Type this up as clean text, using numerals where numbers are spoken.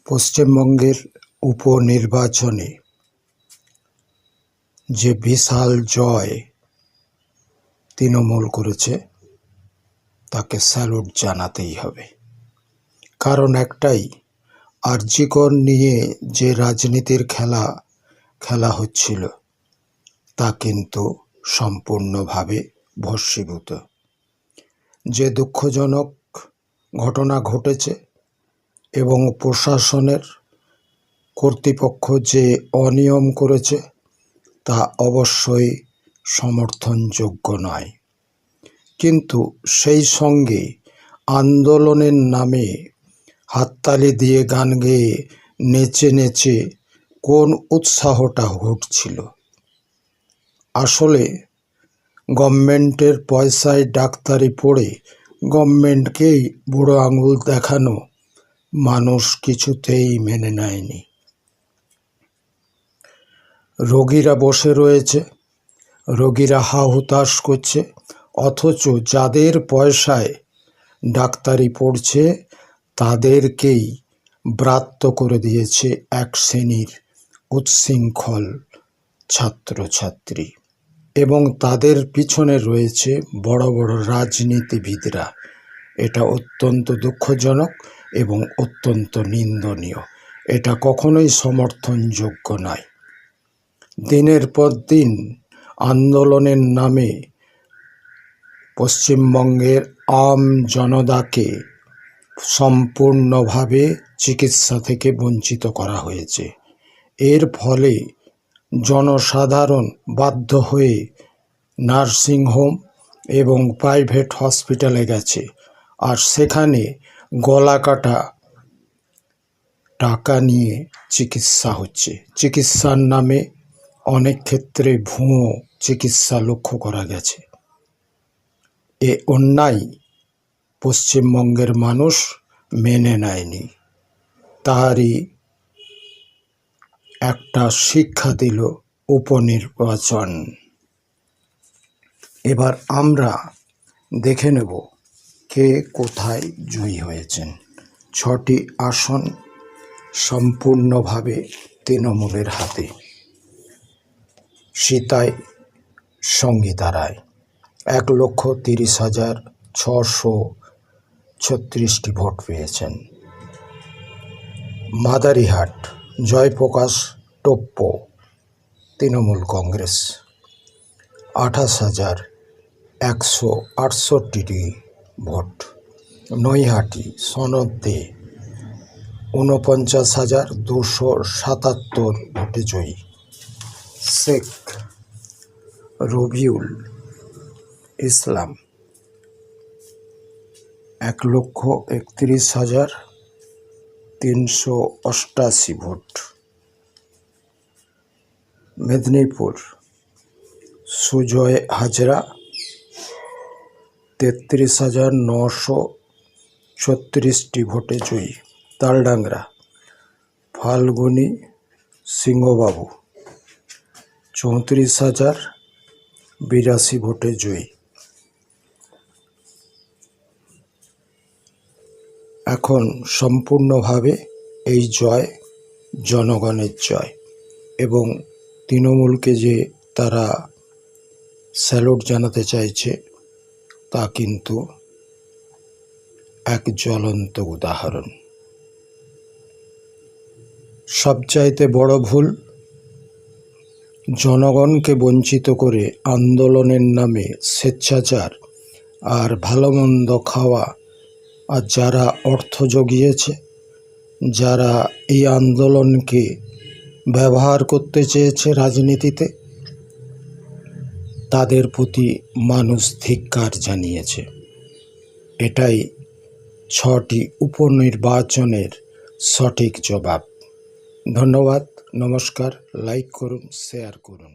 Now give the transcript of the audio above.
পশ্চিমবঙ্গের উপনির্বাচনে যে বিশাল জয় তৃণমূল করেছে তাকে স্যালুট জানাতেই হবে। কারণ একটাই, আরজি কর নিয়ে যে রাজনীতির খেলা হচ্ছিল তা কিন্তু সম্পূর্ণভাবে ভস্মীভূত। যে দুঃখজনক ঘটনা ঘটেছে এবং প্রশাসনের কর্তৃপক্ষ যে অনিয়ম করেছে তা অবশ্যই সমর্থনযোগ্য নয়। কিন্তু সেই সঙ্গে আন্দোলনের নামে হাততালি দিয়ে গান গেয়ে নেচে নেচে কোন উৎসাহটা ঘটছিল? আসলে গভর্নমেন্টের পয়সায় ডাক্তারি পড়ে গভর্নমেন্টকেই বুড়ো আঙুল দেখানো মানুষ কিছুতেই মেনে নেয়নি। রোগীরা বসে রয়েছে, রোগীরা হাহুতাশ করছে, অথচ যাদের পয়সায় ডাক্তারি পড়ছে তাদেরকেই ব্রাত্য করে দিয়েছে এক শ্রেণীর উচ্ছৃঙ্খল ছাত্রছাত্রী, এবং তাদের পিছনে রয়েছে বড় বড় রাজনীতিবিদরা। এটা অত্যন্ত দুঃখজনক এবং অত্যন্ত নিন্দনীয়। এটা কখনোই সমর্থনযোগ্য নয়। দিনের পর দিন আন্দোলনের নামে পশ্চিমবঙ্গের আম জনতাকে সম্পূর্ণভাবে চিকিৎসা থেকে বঞ্চিত করা হয়েছে। এর ফলে জনসাধারণ বাধ্য হয়ে নার্সিংহোম এবং প্রাইভেট হসপিটালে গেছে, আর সেখানে গলা কাটা টাকা নিয়ে চিকিৎসা হচ্ছে। চিকিৎসার নামে অনেক ক্ষেত্রে ভুয়ো চিকিৎসা লক্ষ্য করা গেছে। এ অন্যায় পশ্চিমবঙ্গের মানুষ মেনে নেয়নি। তারই একটা শিক্ষা দিল উপনির্বাচন। এবার আমরা দেখে নেব কে কোথায় জয়ী হয়েছেন। 6টি আসন সম্পূর্ণভাবে তৃণমূলের হাতে। সীতায় সঙ্গীতা রায় 1,30,636টি ভোট পেয়েছেন। মাদারিহাট জয়প্রকাশ টোপ্প তৃণমূল কংগ্রেস 28,168টি ভোট। নৈহাটি সনদ দে 49,277 ভোটে জয়ী। শেখ রবিউল ইসলাম 1,31,388 ভোট। মেদিনীপুর সুজয় হাজরা 33,936টি ভোটে জয়ী। তালডাংরা ফাল্গুনী সিংহবাবু 34,082 ভোটে জয়ী। এখন সম্পূর্ণভাবে এই জয় জনগণের জয়, এবং তৃণমূলকে যে তারা স্যালুট জানাতে চাইছে তা কিন্তু এক জ্বলন্ত উদাহরণ। সবচাইতে বড় ভুল, জনগণকে বঞ্চিত করে আন্দোলনের নামে স্বেচ্ছাচার আর ভালো মন্দ খাওয়া, আর যারা অর্থ জুগিয়েছে, যারা এই আন্দোলনকে ব্যবহার করতে চেয়েছে রাজনীতিতে, তাদের প্রতি মানুষ ধিক্কার জানিয়েছে। এটাই 6টি উপনির্বাচনের সঠিক জবাব। ধন্যবাদ, নমস্কার। লাইক করুন, শেয়ার করুন।